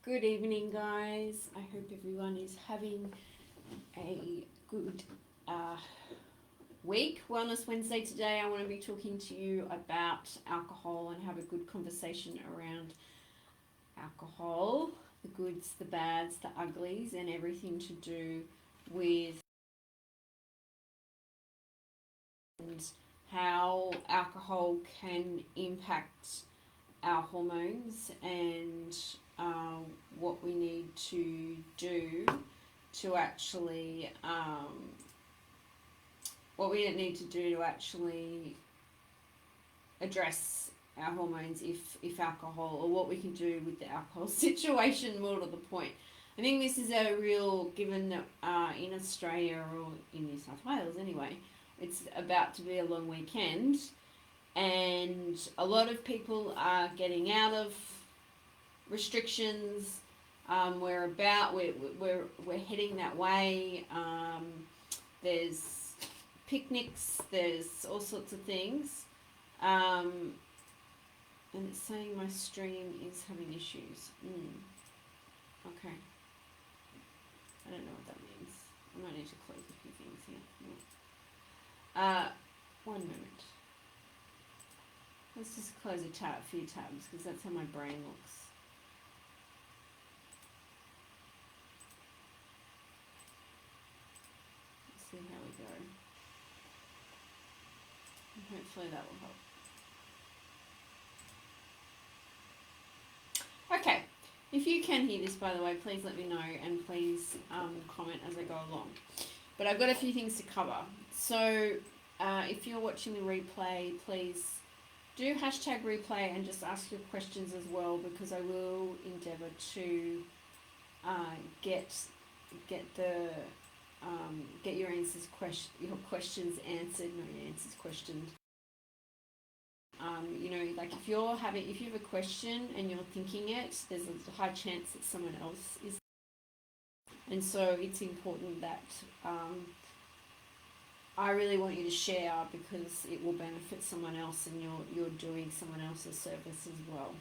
Good evening, guys. I hope everyone is having a good uh, week. Wellness Wednesday today. I want to be talking to you about alcohol and have a good conversation around alcohol, the goods, the bads, the uglies, and everything to do with how alcohol can impact our hormones and what we need to do to actually what we need to do to actually address our hormones if alcohol, or what we can do with the alcohol situation, more to the point. I think this is a real, given that in Australia or in New South Wales anyway, it's about to be a long weekend, and a lot of people are getting out of restrictions. We're heading that way. There's picnics. There's all sorts of things. And it's saying my stream is having issues. Okay. I don't know what that means. I might need to close a few things here. One moment. Let's just close a few tabs, because that's how my brain looks. Let's see how we go. And hopefully that will help. Okay. If you can hear this, by the way, please let me know, and please comment as I go along. But I've got a few things to cover. So if you're watching the replay, please do hashtag replay and just ask your questions as well, because I will endeavour to get your your questions answered, not your answers questioned. Like if you have a question and you're thinking it, there's a high chance that someone else is, and so it's important that I really want you to share, because it will benefit someone else, and you're doing someone else's service as well.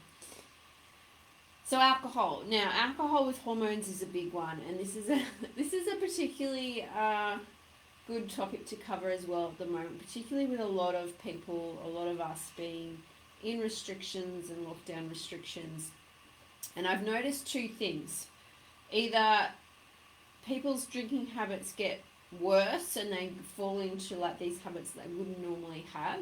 So alcohol. Now, alcohol with hormones is a big one, and this is a particularly good topic to cover as well at the moment, particularly with a lot of us being in restrictions and lockdown restrictions. And I've noticed two things. Either people's drinking habits get worse and they fall into like these habits they wouldn't normally have.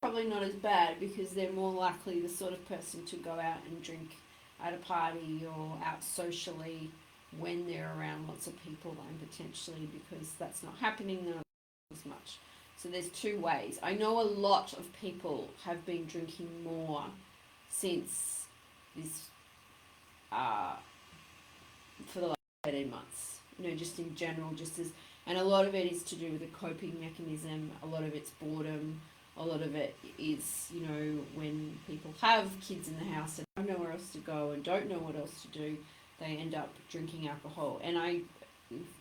Probably not as bad, because they're more likely the sort of person to go out and drink at a party or out socially when they're around lots of people, and potentially because that's not happening as much. So there's two ways. I know a lot of people have been drinking more since this for the last 18 months. Just in general, and a lot of it is to do with a coping mechanism. A lot of it's boredom. A lot of it is, when people have kids in the house and don't know where else to go and don't know what else to do, they end up drinking alcohol. And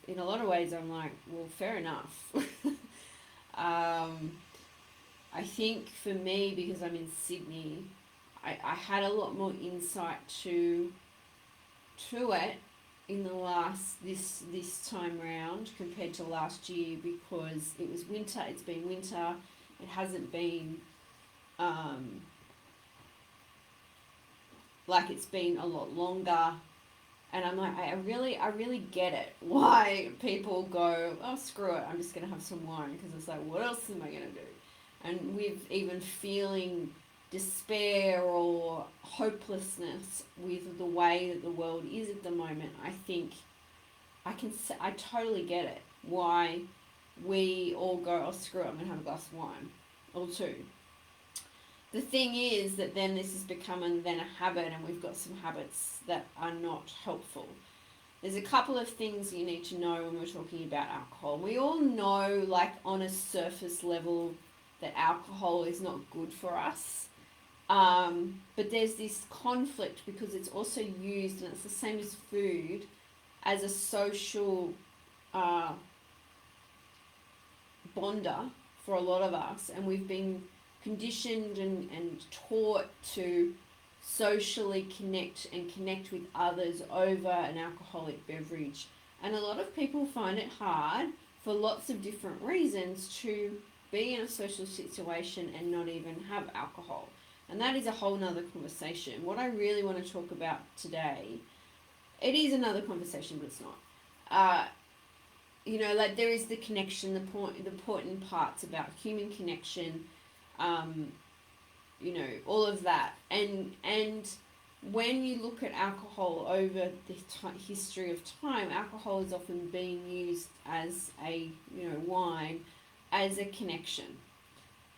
in a lot of ways, I'm like, well, fair enough. I think for me, because I'm in Sydney, I had a lot more insight to it in the this time round compared to last year, because it was winter. It's been winter. It hasn't been like it's been a lot longer. And I'm like, I really get it. Why people go, oh, screw it, I'm just going to have some wine. Because it's like, what else am I going to do? And with even feeling despair or hopelessness with the way that the world is at the moment, I think I totally get it. Why we all go, oh, screw it, I'm going to have a glass of wine or two. The thing is that then this has become a habit, and we've got some habits that are not helpful. There's a couple of things you need to know when we're talking about alcohol. We all know, like on a surface level, that alcohol is not good for us. But there's this conflict, because it's also used, and it's the same as food, as a social bonder for a lot of us, and we've been conditioned and taught to socially connect with others over an alcoholic beverage. And a lot of people find it hard for lots of different reasons to be in a social situation and not even have alcohol. And that is a whole nother conversation. What I really want to talk about today, it is another conversation, but it's not. Like there is the connection, the important parts about human connection, all of that. And when you look at alcohol over the history of time, alcohol is often being used as a, wine, as a connection.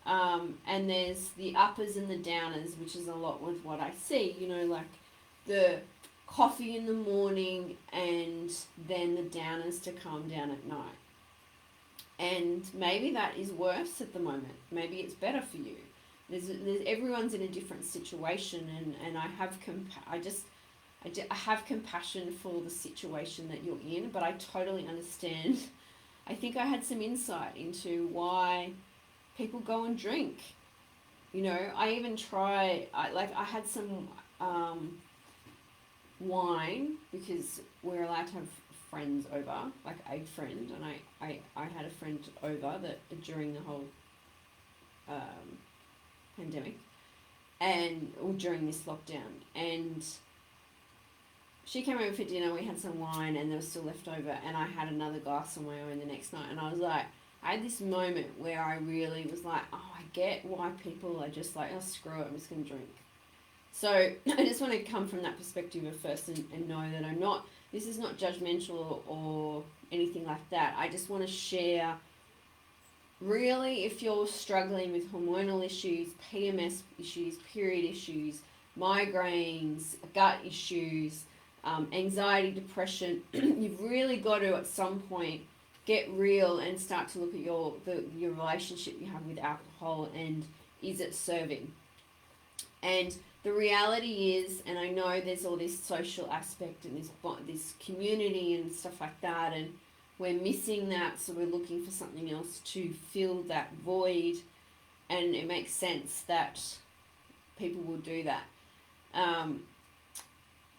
And there's the uppers and the downers, which is a lot with what I see, like the coffee in the morning and then the downers to calm down at night. And maybe that is worse at the moment. Maybe it's better for you. There's everyone's in a different situation, and I have I have compassion for the situation that you're in, but I totally understand. I think I had some insight into why people go and drink. I even I had some wine, because we're allowed to have friends over, like a friend, and I had a friend over that during the whole pandemic or during this lockdown, and she came over for dinner. We had some wine and there was still left over, and I had another glass on my own the next night, and I was like, I had this moment where I really was like, oh, I get why people are just like, oh, screw it, I'm just going to drink. So I just want to come from that perspective at first and know that this is not judgmental or anything like that. I just want to share, really, if you're struggling with hormonal issues, PMS issues, period issues, migraines, gut issues, anxiety, depression, you've really got to at some point get real and start to look at your relationship you have with alcohol, and is it serving? And the reality is, and I know there's all this social aspect and this community and stuff like that, and we're missing that, so we're looking for something else to fill that void, and it makes sense that people will do that.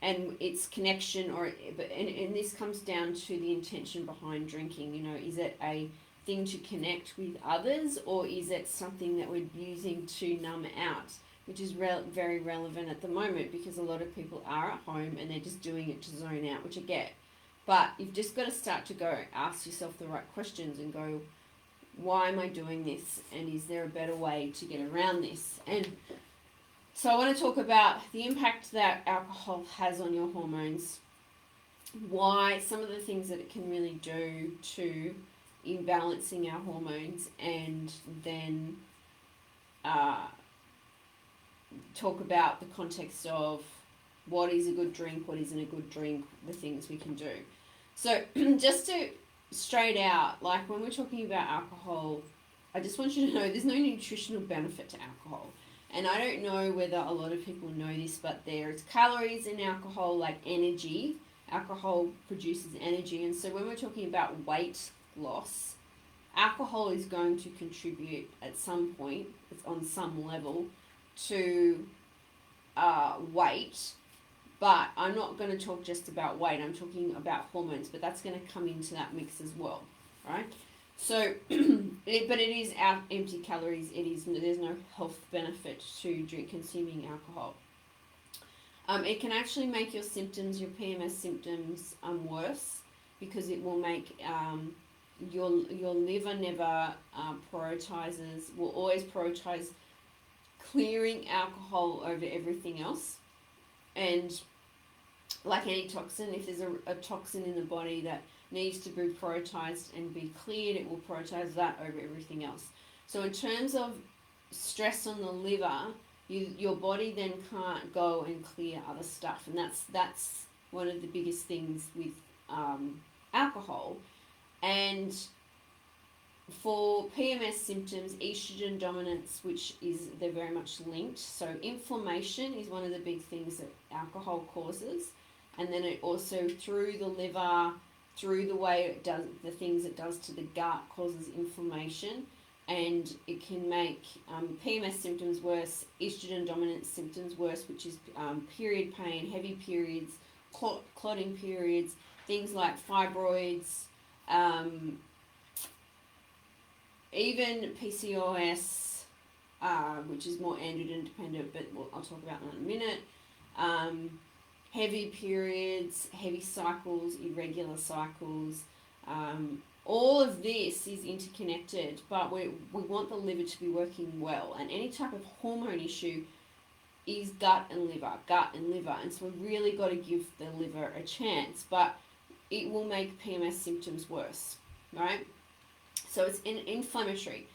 And it's connection, and this comes down to the intention behind drinking. Is it a thing to connect with others, or is it something that we're using to numb out, which is very relevant at the moment, because a lot of people are at home and they're just doing it to zone out, which I get. But you've just got to start to go ask yourself the right questions and go, why am I doing this? And is there a better way to get around this? And so I want to talk about the impact that alcohol has on your hormones, why, some of the things that it can really do to imbalancing our hormones, and then talk about the context of what is a good drink, what isn't a good drink, the things we can do. So just to straight out, like when we're talking about alcohol, I just want you to know there's no nutritional benefit to alcohol. And I don't know whether a lot of people know this, but there's calories in alcohol, like energy. Alcohol produces energy. And so when we're talking about weight loss, alcohol is going to contribute at some point, it's on some level, to weight. But I'm not going to talk just about weight. I'm talking about hormones, but that's going to come into that mix as well, right? So, but it is empty calories. There's no health benefit to consuming alcohol. It can actually make your symptoms, your PMS symptoms, worse, because it will make your liver never will always prioritize clearing alcohol over everything else. And like any toxin, if there's a toxin in the body that needs to be prioritized and be cleared, it will prioritize that over everything else. So in terms of stress on the liver, your body then can't go and clear other stuff, and that's one of the biggest things with alcohol. And for PMS symptoms, estrogen dominance, they're very much linked. So inflammation is one of the big things that alcohol causes, and then it also through the liver, through the way it does the things it does to the gut, causes inflammation. and it can make PMS symptoms worse, estrogen dominant symptoms worse, which is period pain, heavy periods, clotting periods, things like fibroids, even PCOS, which is more androgen dependent, but I'll talk about that in a minute. Heavy periods, heavy cycles, irregular cycles. All of this is interconnected, but we want the liver to be working well. And any type of hormone issue is gut and liver. And so we really got to give the liver a chance, but it will make PMS symptoms worse, right? So it's inflammatory.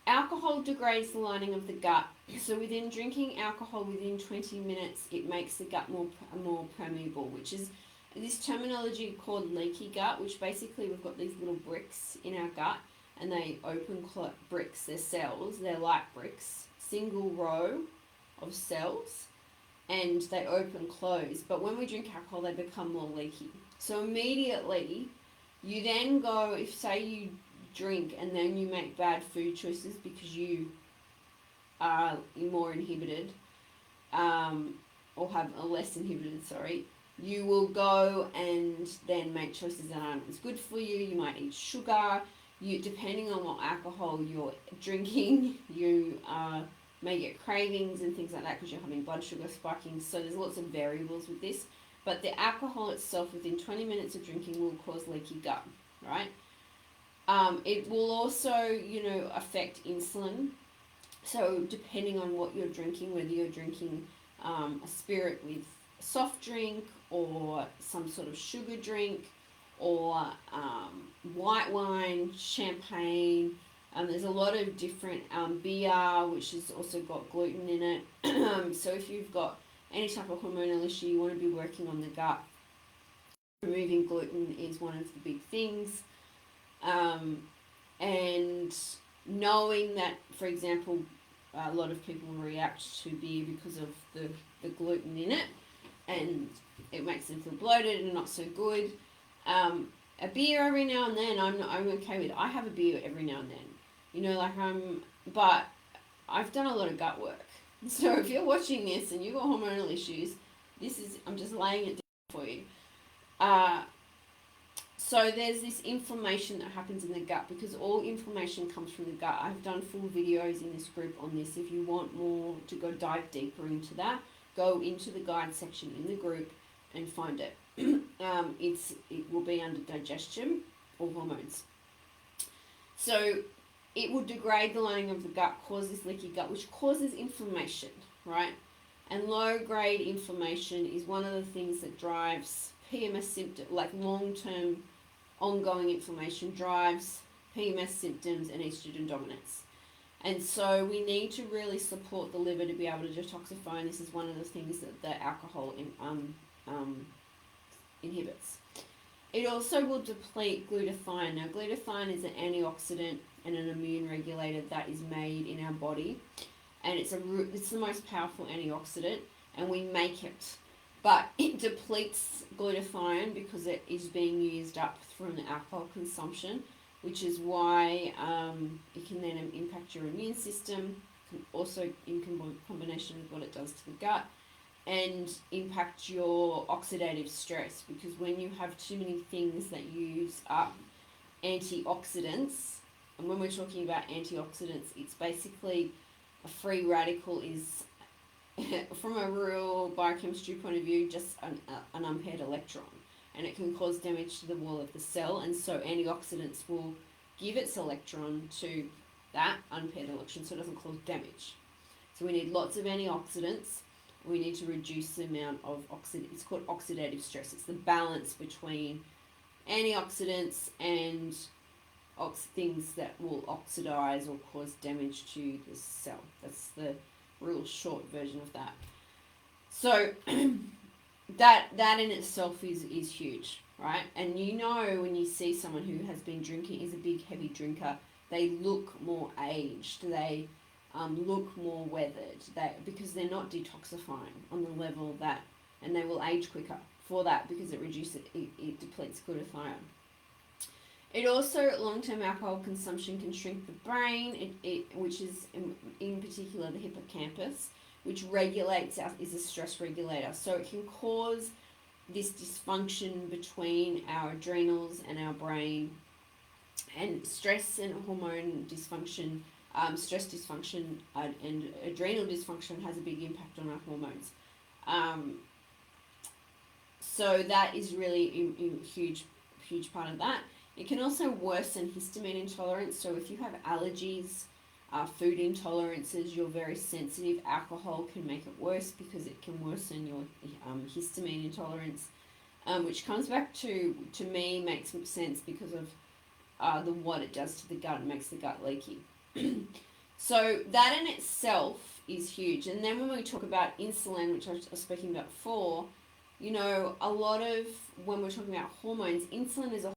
Alcohol degrades the lining of the gut. So within drinking alcohol within 20 minutes, it makes the gut more permeable, which is this terminology called leaky gut, which basically we've got these little bricks in our gut, and they open bricks, they're cells, they're like bricks, single row of cells, and they open close. But when we drink alcohol, they become more leaky. So immediately, you then go, if say you drink and then you make bad food choices because you are more inhibited, or have a less inhibited, you will go and then make choices that aren't as good for you. You might eat sugar. Depending on what alcohol you're drinking, you may get cravings and things like that because you're having blood sugar spiking. So there's lots of variables with this. But the alcohol itself, within 20 minutes of drinking, will cause leaky gut, right? It will also, affect insulin. So depending on what you're drinking, whether you're drinking a spirit with soft drink or some sort of sugar drink or white wine, champagne, there's a lot of different beer, which has also got gluten in it. So if you've got any type of hormonal issue, you want to be working on the gut. Removing gluten is one of the big things. And knowing that, for example, a lot of people react to beer because of the gluten in it, and it makes them feel bloated and not so good. A beer every now and then, I'm okay with. I have a beer every now and then, but I've done a lot of gut work. So if you're watching this and you've got hormonal issues, I'm just laying it down for you. So there's this inflammation that happens in the gut, because all inflammation comes from the gut. I've done full videos in this group on this. If you want more to go dive deeper into that, go into the guide section in the group and find it. It will be under digestion or hormones. So it will degrade the lining of the gut, cause this leaky gut, which causes inflammation, right? And low-grade inflammation is one of the things that drives PMS symptoms, like long-term ongoing inflammation drives PMS symptoms and estrogen dominance. And so we need to really support the liver to be able to detoxify, and this is one of the things that the alcohol inhibits. It also will deplete glutathione. Now, glutathione is an antioxidant and an immune regulator that is made in our body, and it's the most powerful antioxidant, and we make it. But it depletes glutathione because it is being used up from the alcohol consumption, which is why it can then impact your immune system, also in combination with what it does to the gut, and impact your oxidative stress, because when you have too many things that use up antioxidants, and when we're talking about antioxidants, it's basically a free radical is, from a real biochemistry point of view, just an unpaired electron, and it can cause damage to the wall of the cell, and so antioxidants will give its electron to that unpaired electron so it doesn't cause damage. So we need lots of antioxidants. We need to reduce the amount of it's called oxidative stress. It's the balance between antioxidants and things that will oxidize or cause damage to the cell. That's the real short version of that. So that in itself is huge, right? And when you see someone who has been drinking, is a big heavy drinker, they look more aged, they look more weathered, because they're not detoxifying on the level that, and they will age quicker for that because it depletes glutathione. It also, long-term alcohol consumption can shrink the brain, which is in particular the hippocampus, which is a stress regulator. So it can cause this dysfunction between our adrenals and our brain, and stress and hormone dysfunction, stress dysfunction and adrenal dysfunction has a big impact on our hormones. So that is really a huge part of that. It can also worsen histamine intolerance. So if you have allergies, food intolerances, you're very sensitive, alcohol can make it worse because it can worsen your histamine intolerance, which comes back to me makes sense because of what it does to the gut. It makes the gut leaky. So that in itself is huge. And then when we talk about insulin, which I was speaking about before, a lot of when we're talking about hormones, insulin is a